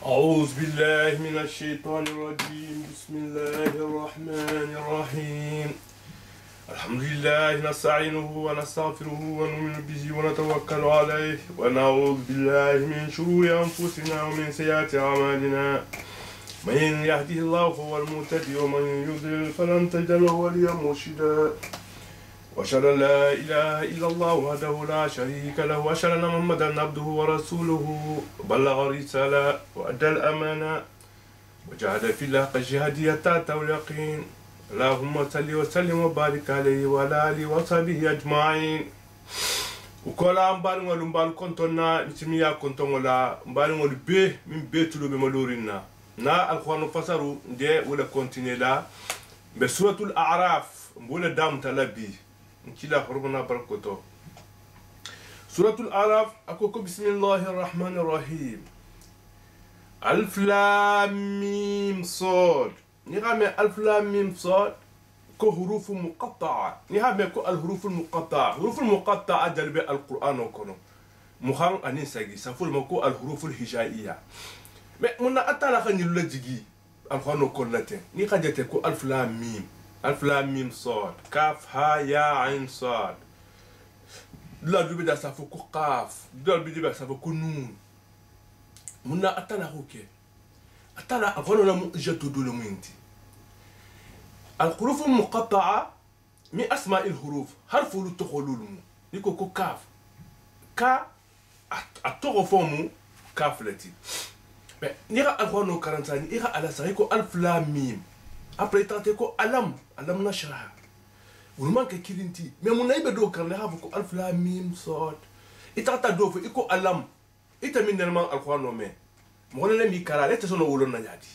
أعوذ بالله من الشيطان الرجيم. بسم الله الرحمن الرحيم. الحمد لله نستعينه ونستغفره ونؤمن به ونتوكل عليه ونعوذ بالله من شرور أنفسنا ومن سيئات أعمالنا. من يهده الله فهو المهتدي ومن يضلل فلن تجد له وليا مرشدا. وأشهد أن لا إله إلا الله وحده لا شريك له وأشهد أن محمدا عبده ورسوله بلغ الرسالة وأدى الأمانة وجاهد في الله حق جهاده حتى أتاه اليقين. اللهم صل وسلم وبارك عليه وعلى آله وصحبه أجمعين. وكلا مبارك ولمبارك كنتنا نسميها كنتم ولا مبارك ولبيه من بيتلو بملورنا نا القرآن فسروا دي ولا كونتيني لا بسورة الأعراف ولا دام تلبي كلا حرمنا بركته. سورة الأعراف أكوكو بسم الله الرحمن الرحيم. ألف لام ميم صاد. نعم ألف لام ميم صاد كو حروف مقطعة. نعم كو الحروف المقطعة. حروف المقطعة جلب القرآن وكنو مخان أنين ساقي سافول مكو الحروف الهجائية. منا أتالا خاني لجيجي القرآن وكنتين. نعم كو ألف لام ميم. ألف لام ميم صاد كاف ها يا عين صاد. لا دوبي سافوكو قاف دول بيدي سافوكو نون. منا أتالا هوكي أتالا أفضل مؤجة دول مينتي. الحروف المقطعة من أسماء الحروف حرف لتخلول نيكو كو كاف كا أتوغفومو كاف لتي. نيغا القرآن كارنتاني إيغا على سايكو ألف لام ميم. Après tante ko alam nashra wulman ke kirinti mais mun naybe do kan la ko alf lam mim sod itata do fo iko alam ita min nelman alquran no me mo ne mi kala leta sono wulon na nyadi.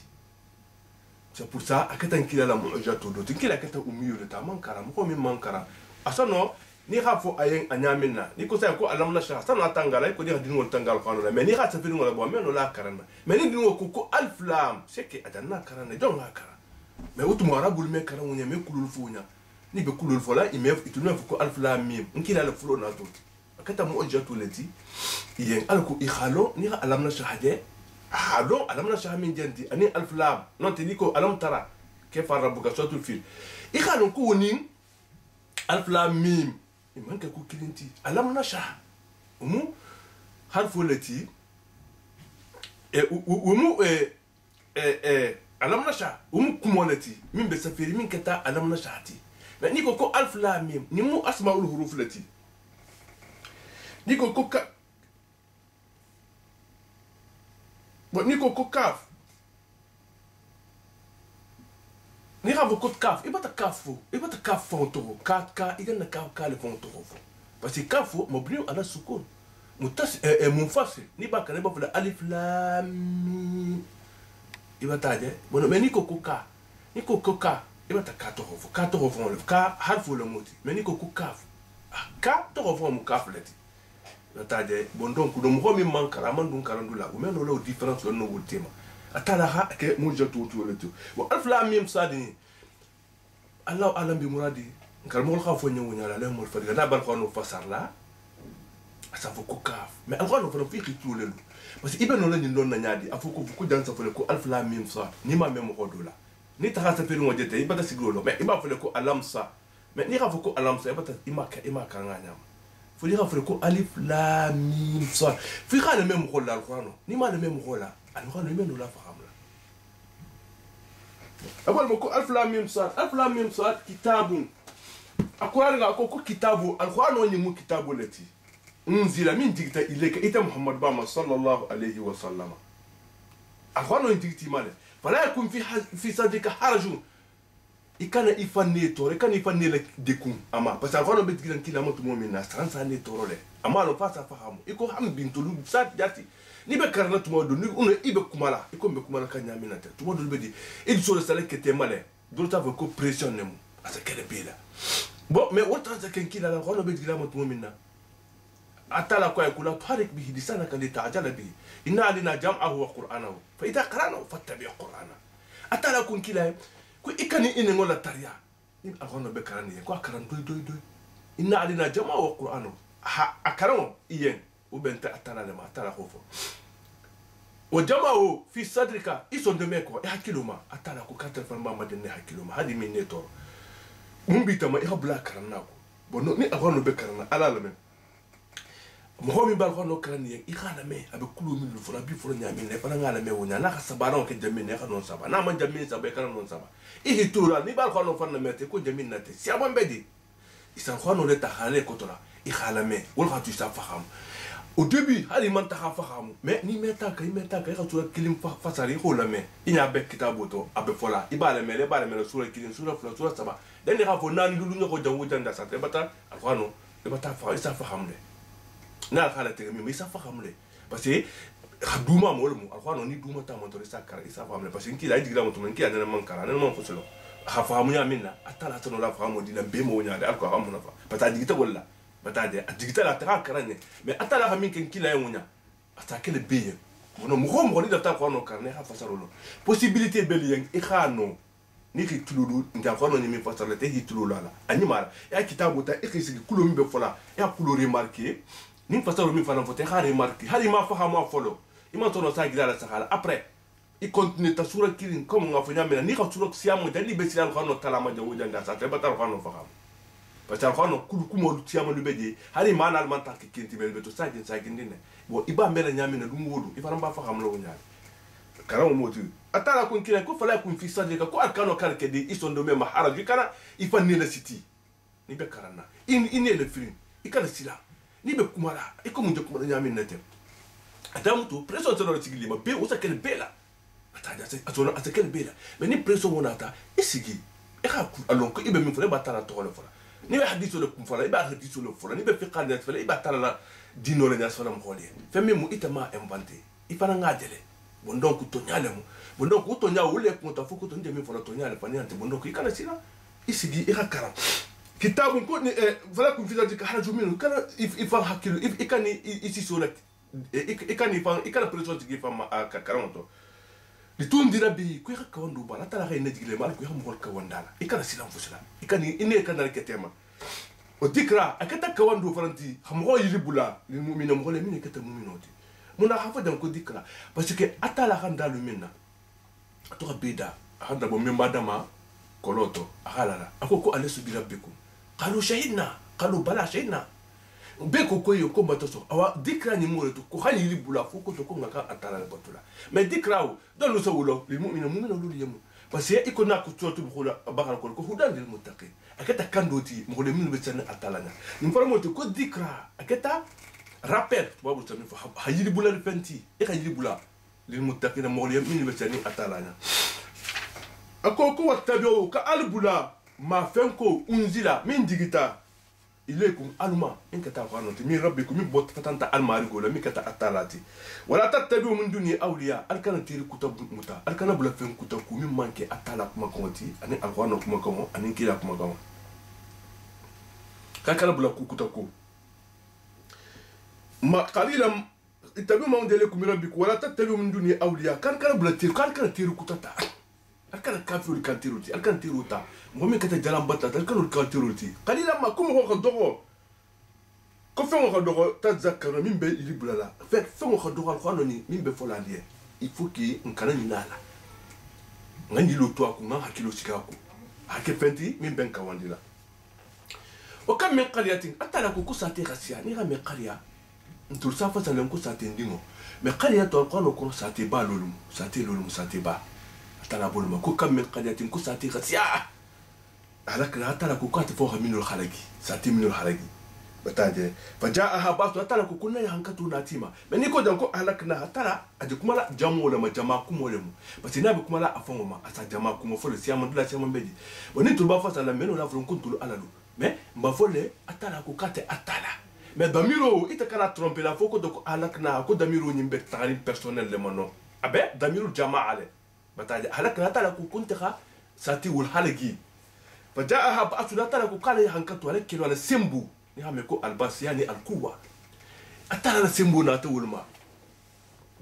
C'est pour ça akatan kila la mu'jatu do tinkila kata umiyo de ta man kara mo min man kara asano ni khafo ayen anyamina ni ko sa ko alam nashra sana tangala ko di dingo tangal qano la mais ni kha tafiri ngala bo mais no la karana mais ni dingo ko alf lam c'est que adanna karana don ha kara. Mais où tu m'auras boulmé quand on y a mis couleur fouina. Ni be couleur fola, il met tout le monde faut alf la mim. On qui a le flot na tout. Quand on a tout le dit, il y a un coup ikhalo ni alam na shahade. Halo alam na shahamin diandi. Ani alf lam. Non te dit ko alam tara. Kef arabuka soit tout fil. Ikhalo ko ning alf lam mim. Il manque ko kilinti. Alam na shah. Umu harfu lati. Umu alam nasha kumolati min be safiri min kata alam nashati mais ni ko alf lam mim ni mu asmaul huruf lati ni ko ka bon ni ko kaf ni ravo ko kaf ibata kaf fonto ka igana ka le fonto parce que kaf mabni ala sukun mutas munfasil ni ba kana ba alif lam mim ibataje bono mais niko kuka ibata kato hofo le ka harfu le moti mais niko kuka ka to hofo mu kafleti ibataje bon donc do mo mi mankara mandun karandula ou men lo différence le no tema atala ha ke mu jatu to le to bon alf lam mim sadini allah alam bi muradi ngal mo khafo nyawu nyala le mo fadiga na ban khono fasar la asa fo kuka mais al khono fo fi tout le parce que ibn non ni non na nyadi afoko fuku dansa fele ko alf lam mim sa ni ma mem ko dola ni ta hasa pelu ngojete ibata sigolo mais iba fele ko alam sa mais ni rafoko alam sa ibata ima ka nganyam fo ni rafele ko alif lam mim sa fi khale mem ko la alquran ni ma le mem ko la alquran mem no la fahamla abal mo ko alf lam mim sa kitabun alquran ga ko kitabu alquran ni mu kitabu lati unzila min digta ilayka ita muhammad bama sallallahu alayhi wa sallam akhwano indigti male fala yakun fi sadika haraju ikana ifanne tore kan ifanne la dekum ama parce que akhwano betgilan kila matu mu'mina sansa ne torole ama lo fasa fahamu iko ham bintulu sat jati ni be karna tumo do ni uno ibe kumala iko be kumala kanya minata tumo do be di il so le sale kete male do ta ko pression nemu asa kele bela bon mais autant ça ken kila la akhwano betgilan matu mu'mina أتلا كوي كلا تحرك به لسانك لتعجل به إن علينا جمعه وقرآنه فإذا قرأناه فاتبع قرآنه أتلا كون كلا كو إكاني إن ولا تريا إن أغنى بكرانية كو أكران دوي إن علينا جمعه وقرآنه أكرانه إيان وبنت أتلا لما أتلا خوفه وجمعوا في صدرك إيشون دميكو إيه كيلوما أتانا كو كاتر فما مدني كيلوما هذه من نيتور من بيتما إيه بلا كرناكو بونو ني أغانو بكرنا على لمن مهم بالغانو كرني إيه خانا مي أبي كلو من الفرا بيفرا نيامين نفرا على مي ونيا نا سبارون كجمين نيا كنون سبا نا من جمين سبا كنون نون سبا إيه تورا ني بالغانو فرنا متى كو جمين نتي سيابان بدي إسان غانو لتخالي كتورا إيه خالا مي والغا تيسا فخام au début hali man ta fahamu mais ni meta ka sura kilim fasari ko la me ina be kitabo to abe fola ibale mele sura kilim sura fla sura saba den ga fo nan lu ñu ko jawu janda sa te bata alquran e bata fa isa fahamle na khala te mi isa fahamle parce que khaduma mo le mo alquran ni duma ta mo to isa kar isa fahamle parce que kila digra mo to men kila na man kara na man foselo ha fahamu ya minna atala to la fahamu dina be mo nya de alquran mo na fa bata digita wala batade a digital ataka karane mais atala ha min ken kila yonya atake le beye mono mo ni data ko no karne ha fasarolo possibilité belien e khano ni ki tululu nda ko no ni mi fasarle te hitululu ala animal ya kitabu ta e kisi kulo mi be fola ya kulo remarquer ni fasaro mi fana fote ha remarquer hali ma fa ha ma folo ima to no sa gidala sakala après il continue ta sura kirin comme nga fanya mena ni ka sura siamo dali be silal ko no kala ma jawu janda sa te batar ko no fa parce que alquran kulu kumo lu tiama lu beje hari mana al manta ke kinti bel beto sajin dine bo iba mela nyami na dum wodu ifara mba fa xam lo nyaal kala mo tu atala kun kila ko fala kun fi sadika ko alkano kan ke di isondo me mahara ju kana ifa ni la city ni be karana in le film ikana sila ni be kumara iko munje kumara nyami na tem adamu to preso to no tigili ma be o sa kel bela ataja se atona atakel bela mais ni preso monata isigi e ka ku alon ko ibe mi fole batala to le fora ni be hadithu le kum fala iba hadithu le fala ni be fiqan net fala iba tala dino le nyas fala mo kholi femme mu itama inventé ifana ngadele bon donc to nyale mu bon donc to nyaa wule ko ta fuko to ndemi fala to nyaale fani ante bon donc ikana sila isigi ikakara kitabu ko ni fala kum fi dalika haraju minu kana ifan hakilu ikani isi solat ikani fan ikana pression tigi fama ka karamoto litundi rabbi ko ka wandu bala tala kay najigile mal ko xam hol ka wandala ikana silam fusila ikani ine kana ketema o dikra akata ka wandu faranti xam ho yibula lil mu'mina mo le min kata mu'minoti muna hafa dan ko dikra parce que atala khanda lu minna to bida handa bo memba dama koloto akhalala akoko alesu bi rabbikum qalu shahidna qalu bala shahidna beko ko yo ko batoso awa dikra ni mo to ko khali libula foko to ko ngaka atala batula mais dikra o do lu sawulo lil mu'mina lu yemu parce que ikona ko to khula bakal ko hudan lil muttaqin akata kandoti mo le min be tan atala na ni faramo to ko dikra akata rappel babu tan fa hayili bula le fenti e hayili bula lil muttaqin mo le min be tan atala na akoko wattabi'u ka albula ma fenko unzila min digita إليكم ألما إنك تعرفون من ربكم من بوت فتنت المارجو لم يكتا أتالاتي ولا تتبعوا من دنيا أولياء الكنا تيري كتب متا الكنا بلا فين كتبكم من مانك أتالا كما كونتي أني ألقانا كما كون أني كلا كما كون كنا بلا كتبكم ما قليلا اتبعوا ما عندكم من ربكم ولا تتبعوا من دنيا أولياء كنا بلا تيري كنا تيري كتبتا alkana kafir kan tiruti alkan tiruta ngomi kata jalan batat alkan kan tiruti qalila ma kum ho khodogo ko fe ngo khodogo tazakara min be libulala fe ngo khodogo alkhano ni min be folandie il faut que nkana ni nala ngandi lo to ko nga hakilo sikako hake fenti min ben kawandila o kam min qaliyatin atala ko kusate khasiya ni ga me qaliya ntur safa salam ko sate ndimo me qaliya to alkhano ko sate ba lolum sate ba تلا بولما كو كم من قرية كو ساتي غسيا هلك لا تلا كو كات فوق من الخلاقي ساتي من الخلاقي بتاجي فجاءها باس تلا كو كنا يهانكتو ناتيما مني كو دانكو هلكنا تلا اجكم لا جامو لما جماكم ولم بس نابكم لا افهموا اسا جماكم فول سيام دلا سيام بيدي وني تلبا فاس لا منو لا فلون كنتو علالو مي مبافولي اتلا كو كات اتلا مي داميرو ايتكنا ترومبي لا فوكو دكو هلكنا كو داميرو نيمبك تارين بيرسونيل لمانو ابي داميرو جماعه بتاعي هلك لا تلا كنت خا ساتي والحلقي فجاءها بأس لا تلا كقال هنكتو على كيلو على سيمبو نعمكو الباس يعني القوة أتلا على سيمبو ناتو الماء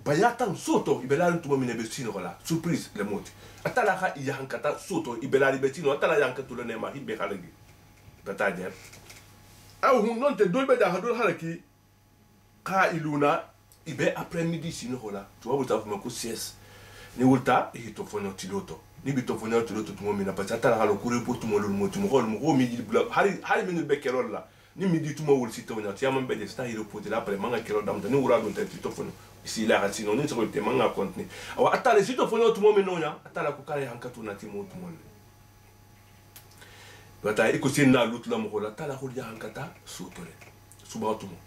بياتا صوتو يبلال توما من بسينو ولا سوربريز لموت أتلا خا يهانكتا صوتو يبلال بسينو أتلا يهانكتو لنما هيد بخالقي بتاعي أو هم نون تدول بدا هدول حلقي قائلونا il be après midi sino hola tu vois vous avez ko sieste ni wulta e to fono tiloto ni bi to fono tiloto to mo mina pa tata la ko pour tout mo lo mo mo midi bla hari minu be kerol la ni midi tout mo wul sito na ti ambe de sta hiro pote la après manga kerol dam ni wura don to fono ici la ratino ni so te manga contenu awa atale sito fono tout mo menonya atala ko kare hankatu na ti mo tout mo bata iko sinna lutu la mo hola tala ko ya hankata sutole subatu mo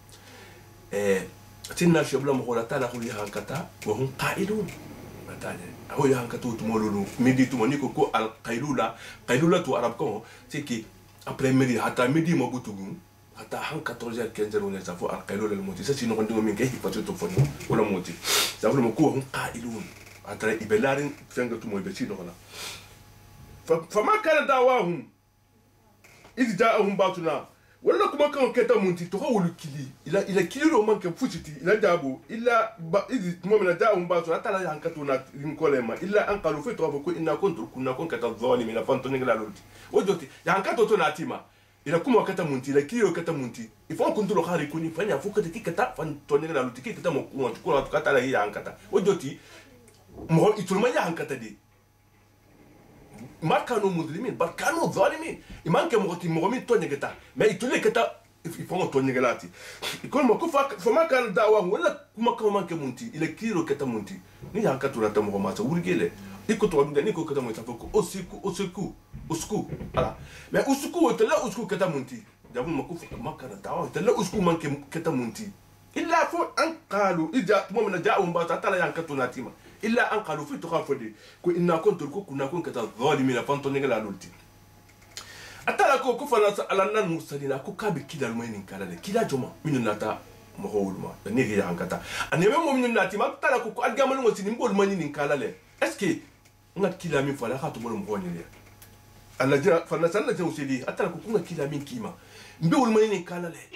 tinna shabla mo hola tala ko ya hankata wa hum qaidun atale aho ya hankatu to mo lulu midi to mo ni ko al qailula to arab ko c'est que après midi hata midi mo butugu hata han 14h 15h on ça faut al qailula le moti ça sinon on dit min kay fa to fon wala moti ça veut mo ko hum qailun atale ibelarin fenga to mo be ci do la fa ma kana dawahum إذا جاءهم باتنا ولا كما كان كتا منتي تقول كلي إلا كلي لو ما كان فوتي إلا جابو إلا إذا مؤمن جاءهم باتنا تلا ينكتونا ينكلم إلا أن قالوا في ترابكو إن كنا كتا الظالمين فانتوني لا لولتي وجوتي ينكتو تناتيما إلا كما كتا منتي إلا كلي كتا منتي إفان كنت لو خاري كوني فني أفوك كي كتا فانتوني لا لولتي كي كتا مكون تقول كتا لا هي ينكتا وجوتي مهو إتولما ينكتا دي ما كانوا مظلمين بل كانوا ظالمين إمان كمغتي مغمين تونيغتا ما يتولي كتا يفهموا تونيغلاتي يقول ما كفا فما كان دعوة ولا كما كان مان كمونتي إلى كيلو كتا مونتي ني هاكاتو راتا مغماتا ورجيله نيكو تو عبد نيكو كتا مونتي فوكو اسكو على ما اسكو تلا اسكو كتا مونتي دابو ما كفا ما كان دعوة تلا اسكو مان كتا مونتي إلا فو أن قالوا إذا مؤمن جاءهم باتا تلا ينكتو ناتيما إلا أن قالوا في تخافدي كو إنا كنت كنا كن كتا ظالمين فانتوني لا لولتي أتلا كو كفنا على النار مستدينا كو كابي كلا المين كلا كلا جمع من الناتا مهول ما نيجي عنكتا أنا من الناتي ما أتلا كو أرجع من المسلمين بقول مانين كلا له إسكي نات كلا من فلا خاتم ولا مغني له الله جنا فنسألنا جوسيدي أتلا كو كنا كلا من كيما بقول مانين كلا له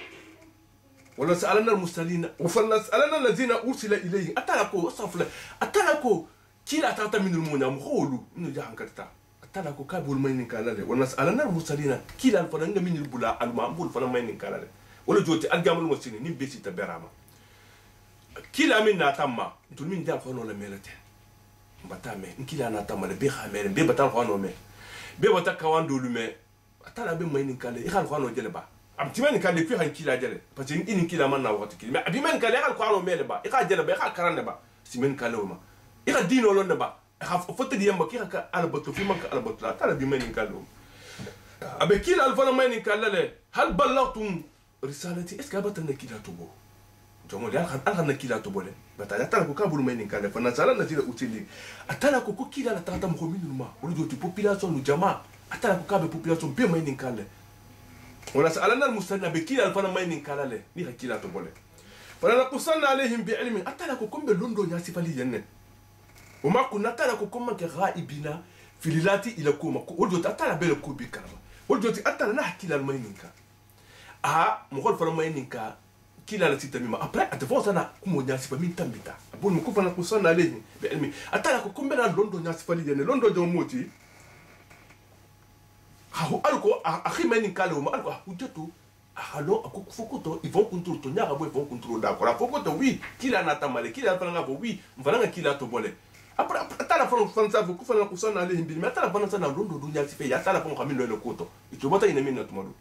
ولا سألنا المرسلين وفنسألنا الذين أرسل إليهم أتلاكو أصفل أتلاكو كلا تاتا من المونا مخولو إنه جاهن كتا أتلاكو كابول ماينين كالاله ونسألنا المرسلين كلا الفرنج من البلا المعمول فرن ماينين كالاله ولا جوتي أرجع من المرسلين نبيسي تبراما كلا من ناتما نتول من جال خانو لميلته بتامه كلا ناتما لبيخا مين بيبتال خانو مين بيبتا كوان دولو مين أتلا بين ماينين كالاله إخان خانو جلبا amtimani kale fi han kila jale parce que ini kila man na wakati kila mais abiman kale al qur'an mele ba ika jale ba ika karande ba simen kale ma ika dino lon ba ika fotte di yamba kika ka al batu fi makka al batu ta biman kale abe kila al fana man kale le hal ballagtum risalati est ce que batana kila tobo jongo ya al na kila tobo le batala ta ko kabul man kale fana sala na tira utili atala ko kila la tata mo minuma o do population no jama atala ko kabe population be man kale ونسألنا المستنى بكيل الفنا ما ينكالا له نيها كيلا تبولة فلنقصنا عليهم بعلم أتلاكو كم بلوندو ياسي فلي جنة وما كنا أتلاكو كم كغائبنا في ليلاتي إلى كوما ولدوت أتلا بلكو بكرما ولدوت أتلا نحكي للما ينكا مغول فنا ما ينكا كيلا لتيتميما أبرا أتفوز أنا كم ياسي فمين تنبتا أقول مكو فلنقصنا عليهم بعلم أتلاكو كم بلوندو ياسي فلي جنة لوندو جوموتي alko akhi meni kale o alko hujeto ahalo akoko fokoto ils vont contrôler to nyaka bo ils vont contrôler d'accord fokoto oui kila na tamale kila fana bo oui mfana kila to bole après atala fana ça ko fana ko sana le mbili mais atala fana sana londo dunya sife ya atala fana kamilo le koto ito bota ine minute modu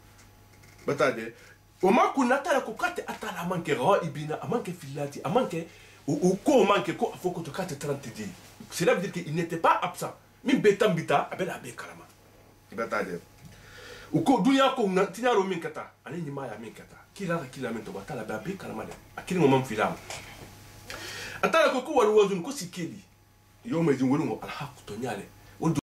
batade o makuna atala ko kate atala manke ra ibina manke filati manke o ko manke ko fokoto kate 30 di cela veut dire qu'il n'était pas absent min betambita abela be kalama batade uko dunya ko tinyaro min kata ani nyima ya min kata kila min to batala ba be kalama de akili ngom filam atala ko ko walu wazun ko sikeli yoma jin wonu al haqq to nyale